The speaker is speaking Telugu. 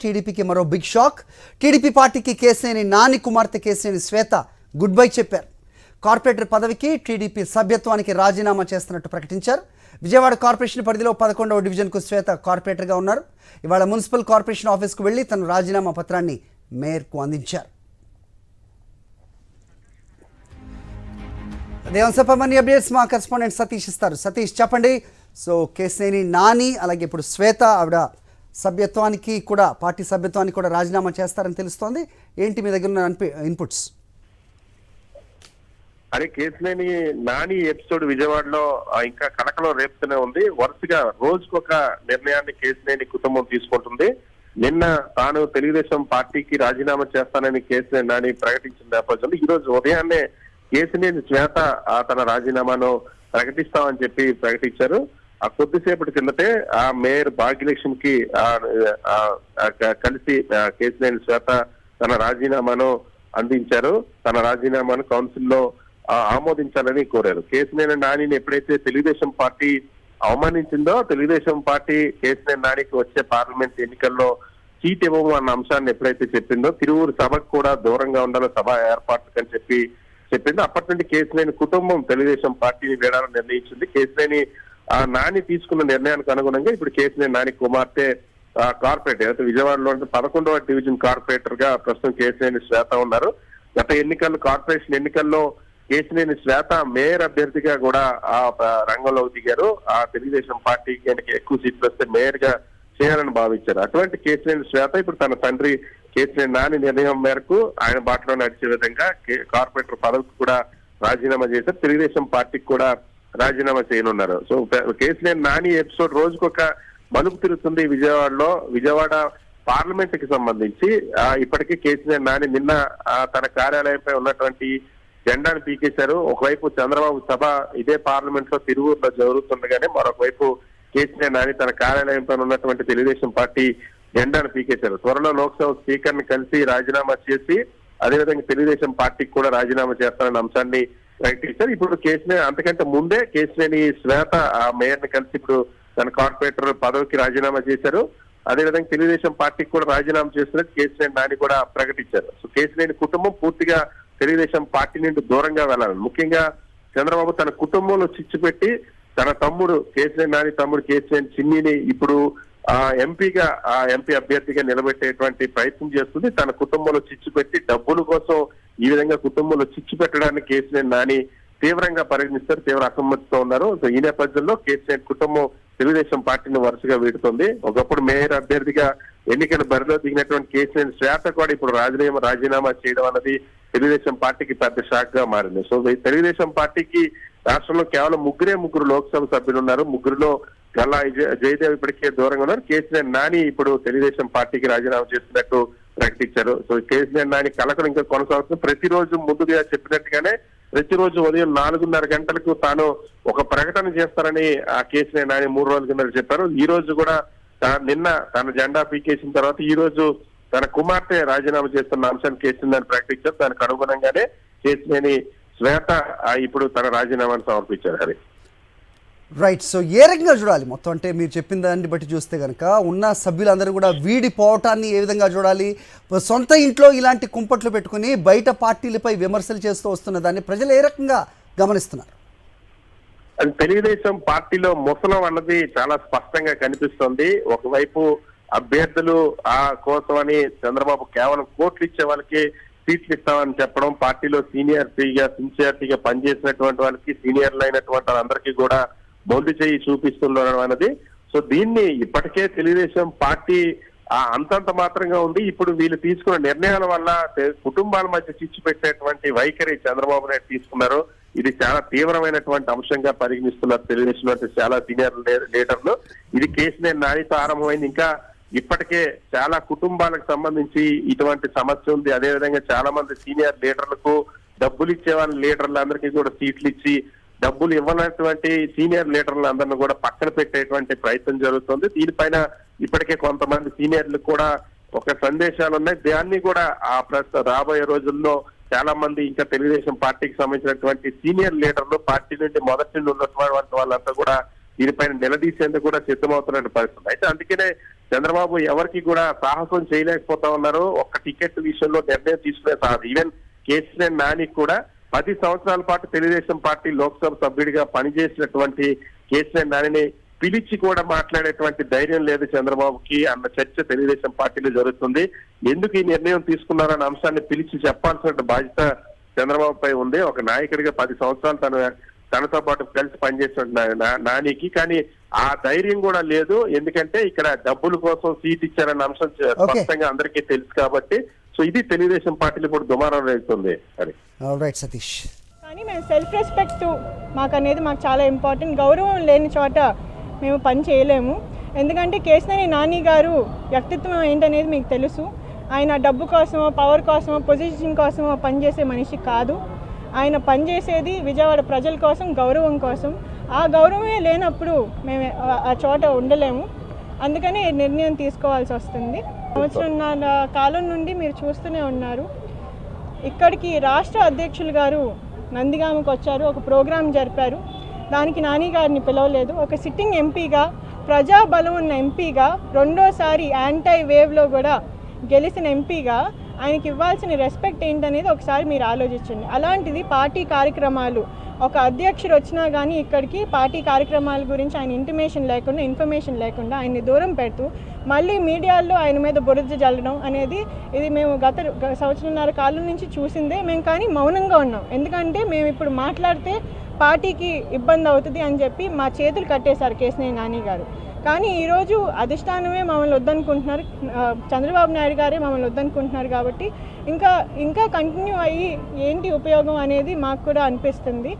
టీడీపీకి మరో బిగ్ షాక్. టీడీపీ పార్టీకి కేసినేని నాని కుమార్తె కేసినేని శ్వేత గుడ్ బై చెప్పారు. కార్పొరేటర్ పదవికి టీడీపీ సభ్యత్వానికి రాజీనామా చేస్తున్నట్టు ప్రకటించారు. విజయవాడ కార్పొరేషన్ పరిధిలో 11వ డివిజన్కు శ్వేత కార్పొరేటర్గా ఉన్నారు. ఇవాళ మున్సిపల్ కార్పొరేషన్ ఆఫీస్కు వెళ్లి తన రాజీనామా పత్రాన్ని మేయర్కు అందించారు. అదే అంశంపై మరిన్ని అప్డేట్స్ మా కరెస్పాండెంట్ సతీష్ ఇస్తారు. సతీష్ చెప్పండి. సో కేసినేని నాని అలాగే ఇప్పుడు శ్వేత ఆవిడ సభ్యత్వానికి కూడా పార్టీ సభ్యత్వానికి కూడా రాజీనామా చేస్తారని తెలుస్తోంది. ఏంటి మీ దగ్గర ఉన్న ఇన్పుట్స్? అదే కేసినేని నాని ఎపిసోడ్ విజయవాడలో ఇంకా కలకలం రేపుతూనే ఉంది. వరుసగా రోజుకొక నిర్ణయాన్ని కేసినేని కుటుంబం తీసుకుంటుంది. నిన్న తాను తెలుగుదేశం పార్టీకి రాజీనామా చేస్తానని కేసినేని నాని ప్రకటించిన నేపథ్యంలో ఈ రోజు ఉదయాన్నే కేసినేని శ్వేత తన రాజీనామాను ప్రకటిస్తామని చెప్పి ప్రకటించారు. ఆ కొద్దిసేపటి కిందటే ఆ మేయర్ భాగ్యలక్ష్మికి కలిసి కేసినేని శ్వేత తన రాజీనామాను అందించారు. తన రాజీనామాను కౌన్సిల్లో ఆమోదించాలని కోరారు. కేసినేని నానిని ఎప్పుడైతే తెలుగుదేశం పార్టీ అవమానించిందో, తెలుగుదేశం పార్టీ కేసినేని నానికి వచ్చే పార్లమెంట్ ఎన్నికల్లో సీట్ ఇవ్వము అన్న అంశాన్ని ఎప్పుడైతే చెప్పిందో, తిరువూరు సభకు కూడా దూరంగా ఉండాలి సభ ఏర్పాటుకు అని చెప్పింది. అప్పటి నుండి కేసినేని కుటుంబం తెలుగుదేశం పార్టీని వీడాలని నిర్ణయించింది. కేసినేని నాని తీసుకున్న నిర్ణయానికి అనుగుణంగా ఇప్పుడు కేసినేని నాని కుమార్తె కార్పొరేటర్ అయితే విజయవాడలో 11వ డివిజన్ కార్పొరేటర్ గా ప్రస్తుతం కేసినేని శ్వేత ఉన్నారు. గత కార్పొరేషన్ ఎన్నికల్లో కేసినేని శ్వేత మేయర్ అభ్యర్థిగా కూడా రంగంలోకి దిగారు. ఆ తెలుగుదేశం పార్టీకి ఎక్కువ సీట్లు వస్తే మేయర్ గా చేయాలని భావించారు. అటువంటి కేసినేని శ్వేత ఇప్పుడు తన తండ్రి కేసినేని నాని నిర్ణయం మేరకు ఆయన బాటలో నడిచే విధంగా కార్పొరేటర్ పదవికి కూడా రాజీనామా చేశారు. తెలుగుదేశం పార్టీకి కూడా రాజీనామా చేయనున్నారు. సో కేసినేని నాని ఎపిసోడ్ రోజుకొక మలుపు తిరుగుతుంది విజయవాడలో. విజయవాడ పార్లమెంట్ కి సంబంధించి ఇప్పటికీ కేసినేని నాని నిన్న తన కార్యాలయంపై ఉన్నటువంటి జెండాను పీకేశారు. ఒకవైపు చంద్రబాబు సభ ఇదే పార్లమెంట్ లో తిరువూరులో జరుగుతుండగానే మరొక వైపు కేసినేని నాని తన కార్యాలయంపై ఉన్నటువంటి తెలుగుదేశం పార్టీ జెండాను పీకేశారు. త్వరలో లోక్సభ స్పీకర్ ని కలిసి రాజీనామా చేసి అదేవిధంగా తెలుగుదేశం పార్టీకి కూడా రాజీనామా చేస్తారన్న అంశాన్ని ప్రకటించారు. ఇప్పుడు అంతకంటే ముందే కేసినేని శ్వేత ఆ మేయర్ ని కలిసి ఇప్పుడు తన కార్పొరేటర్ పదవికి రాజీనామా చేశారు. అదేవిధంగా తెలుగుదేశం పార్టీకి కూడా రాజీనామా చేస్తున్నట్టు కేసినేని నాని కూడా ప్రకటించారు. సో కేసినేని కుటుంబం పూర్తిగా తెలుగుదేశం పార్టీ నుండి దూరంగా వెళ్ళాలి. ముఖ్యంగా చంద్రబాబు తన కుటుంబంలో చిచ్చు పెట్టి తన తమ్ముడు కేసినేని నాని తమ్ముడు కేసినేని చిన్నిని ఇప్పుడు ఎంపీగా ఎంపీ అభ్యర్థిగా నిలబెట్టేటువంటి ప్రయత్నం చేస్తుంది. తన కుటుంబంలో చిచ్చు పెట్టి డబ్బుల కోసం ఈ విధంగా కుటుంబంలో చిచ్చు పెట్టడానికి కేసినేని నాని తీవ్రంగా పరిగణిస్తారు. తీవ్ర అసమ్మతితో ఉన్నారు. సో ఈ నేపథ్యంలో కేసినేని కుటుంబం తెలుగుదేశం పార్టీని వరుసగా వీడుతుంది. ఒకప్పుడు మేయర్ అభ్యర్థిగా ఎన్నికల బరిలో దిగినటువంటి కేసినేని శ్వేత కూడా ఇప్పుడు రాజీనామా చేయడం అన్నది తెలుగుదేశం పార్టీకి పెద్ద షాక్ గా మారింది. సో తెలుగుదేశం పార్టీకి రాష్ట్రంలో కేవలం ముగ్గురు లోక్సభ సభ్యులు ఉన్నారు. ముగ్గురులో గల్లా జయదేవ్ ఇప్పటికే దూరంగా ఉన్నారు. కేసినేని నాని ఇప్పుడు తెలుగుదేశం పార్టీకి రాజీనామా చేస్తున్నట్టు ప్రకటించారు. సో కేసినేని నాని కలకలం ఇంకా కొనసాగుతుంది. ప్రతిరోజు ముందుగా చెప్పినట్టుగానే ప్రతిరోజు ఉదయం 4:30 గంటలకు తాను ఒక ప్రకటన చేస్తారని కేసినేని నాని 3 రోజుల కింద చెప్పారు. ఈ రోజు కూడా నిన్న తన జెండా పీకేసిన తర్వాత ఈ రోజు తన కుమార్తె రాజీనామా చేస్తున్న అంశాన్ని కేసినేని ప్రకటించారు. దానికి అనుగుణంగానే కేసినేని శ్వేత ఇప్పుడు తన రాజీనామాను సమర్పించారు. హరి రైట్. సో ఏ రకంగా చూడాలి మొత్తం అంటే మీరు చెప్పిన దాన్ని బట్టి చూస్తే కనుక ఉన్న సభ్యులందరూ కూడా వీడిపోవటాన్ని ఏ విధంగా చూడాలి? సొంత ఇంట్లో ఇలాంటి కుంపట్లు పెట్టుకుని బయట పార్టీలపై విమర్శలు చేస్తూ వస్తున్న దాన్ని ప్రజలు ఏ రకంగా గమనిస్తున్నారు? తెలుగుదేశం పార్టీలో ముసలం అన్నది చాలా స్పష్టంగా కనిపిస్తోంది. ఒకవైపు అభ్యర్థులు కోసమని చంద్రబాబు కేవలం కోట్లు ఇచ్చే వాళ్ళకి సీట్లు ఇస్తామని చెప్పడం, పార్టీలో సిన్సియారిటీగా పనిచేసినటువంటి వాళ్ళకి సీనియర్లు అయినటువంటి వాళ్ళందరికీ కూడా బౌండి చేయి చూపిస్తుండడం అన్నది. సో దీన్ని ఇప్పటికే తెలుగుదేశం పార్టీ అంతంత మాత్రంగా ఉంది. ఇప్పుడు వీళ్ళు తీసుకున్న నిర్ణయాల వల్ల కుటుంబాల మధ్య చిచ్చు పెట్టేటువంటి వైఖరి చంద్రబాబు నాయుడు తీసుకున్నారు. ఇది చాలా తీవ్రమైనటువంటి అంశంగా పరిగణిస్తున్నారు తెలుగుదేశం చాలా సీనియర్ లీడర్లు. ఇది కేసినేని నానితో ఆరంభమైంది. ఇంకా ఇప్పటికే చాలా కుటుంబాలకు సంబంధించి ఇటువంటి సమస్య ఉంది. అదేవిధంగా చాలా మంది సీనియర్ లీడర్లకు డబ్బులు ఇచ్చే వాళ్ళ లీడర్లందరికీ కూడా సీట్లు ఇచ్చి డబ్బులు ఇవ్వనటువంటి సీనియర్ లీడర్లందరినీ కూడా పక్కన పెట్టేటువంటి ప్రయత్నం జరుగుతుంది. దీనిపైన ఇప్పటికే కొంతమంది సీనియర్లు కూడా ఒక సందేశాలు ఉన్నాయి. దాన్ని కూడా రాబోయే రోజుల్లో చాలా మంది ఇంకా తెలుగుదేశం పార్టీకి సంబంధించినటువంటి సీనియర్ లీడర్లు పార్టీ నుండి మొదటి నుండి ఉన్నటువంటి వాళ్ళంతా కూడా దీనిపైన నిలదీసేందుకు కూడా సిద్ధమవుతున్న పరిస్థితి. అయితే అందుకనే చంద్రబాబు ఎవరికి కూడా సాహసం చేయలేకపోతా ఉన్నారు. ఒక్క టికెట్ విషయంలో నిర్ణయం తీసుకునే ఈవెన్ కేసీఆర్ నానికి కూడా 10 సంవత్సరాల పాటు తెలుగుదేశం పార్టీ లోక్సభ సభ్యుడిగా పనిచేసినటువంటి కేసీఆర్ నానిని పిలిచి కూడా మాట్లాడేటువంటి ధైర్యం లేదు చంద్రబాబుకి అన్న చర్చ తెలుగుదేశం పార్టీలో జరుగుతుంది. ఎందుకు ఈ నిర్ణయం తీసుకున్నారన్న అంశాన్ని పిలిచి చెప్పాల్సిన బాధ్యత చంద్రబాబుపై ఉంది. ఒక నాయకుడిగా 10 సంవత్సరాలు తనతో పాటు కలిసి పనిచేసిన నానికి, కానీ ఆ ధైర్యం కూడా లేదు. ఎందుకంటే ఇక్కడ డబ్బుల కోసం సీట్ ఇచ్చారన్న అంశం స్పష్టంగా అందరికీ తెలుసు కాబట్టి. సో ఇది తెలుగుదేశం పార్టీలో ఇప్పుడు దుమారం రేగుతుంది. రైట్ సతీష్. కానీ మేము సెల్ఫ్ రెస్పెక్ట్ మాకు చాలా ఇంపార్టెంట్. గౌరవం లేని చోట మేము పని చేయలేము. ఎందుకంటే కేశినేని నాని గారు వ్యక్తిత్వం ఏంటనేది మీకు తెలుసు. ఆయన డబ్బు కోసమో, పవర్ కోసమో, పొజిషన్ కోసమో పనిచేసే మనిషి కాదు. ఆయన పనిచేసేది విజయవాడ ప్రజల కోసం, గౌరవం కోసం. ఆ గౌరవమే లేనప్పుడు మేము ఆ చోట ఉండలేము. అందుకని నిర్ణయం తీసుకోవాల్సి వస్తుంది. సంవత్సరంన్నర కాలం నుండి మీరు చూస్తూనే ఉన్నారు. ఇక్కడికి రాష్ట్ర అధ్యక్షులు గారు నందిగామకు వచ్చారు, ఒక ప్రోగ్రాం జరిపారు. దానికి నాని గారిని పిలవలేదు. ఒక సిట్టింగ్ ఎంపీగా, ప్రజాబలం ఉన్న ఎంపీగా, రెండోసారి యాంటై వేవ్లో కూడా గెలిచిన ఎంపీగా ఆయనకి ఇవ్వాల్సిన రెస్పెక్ట్ ఏంటనేది ఒకసారి మీరు ఆలోచించండి. అలాంటిది పార్టీ కార్యక్రమాలు, ఒక అధ్యక్షుడు వచ్చినా కానీ ఇక్కడికి పార్టీ కార్యక్రమాల గురించి ఆయన ఇన్ఫర్మేషన్ లేకుండా ఆయన్ని దూరం పెడుతూ మళ్ళీ మీడియాలో ఆయన మీద బురద జల్లడం అనేది ఇది మేము గత సంవత్సరంన్నర కాలం నుంచి చూసిందే. మేము కానీ మౌనంగా ఉన్నాం. ఎందుకంటే మేము ఇప్పుడు మాట్లాడితే పార్టీకి ఇబ్బంది అవుతుంది అని చెప్పి మా చేతులు కట్టేశారు కేశినేని నాని గారు. కానీ ఈరోజు అధిష్టానమే మమ్మల్ని వద్దనుకుంటున్నారు, చంద్రబాబు నాయుడు గారే మమ్మల్ని వద్దనుకుంటున్నారు. కాబట్టి ఇంకా కంటిన్యూ అయ్యి ఏంటి ఉపయోగం అనేది మాకు కూడా అనిపిస్తుంది.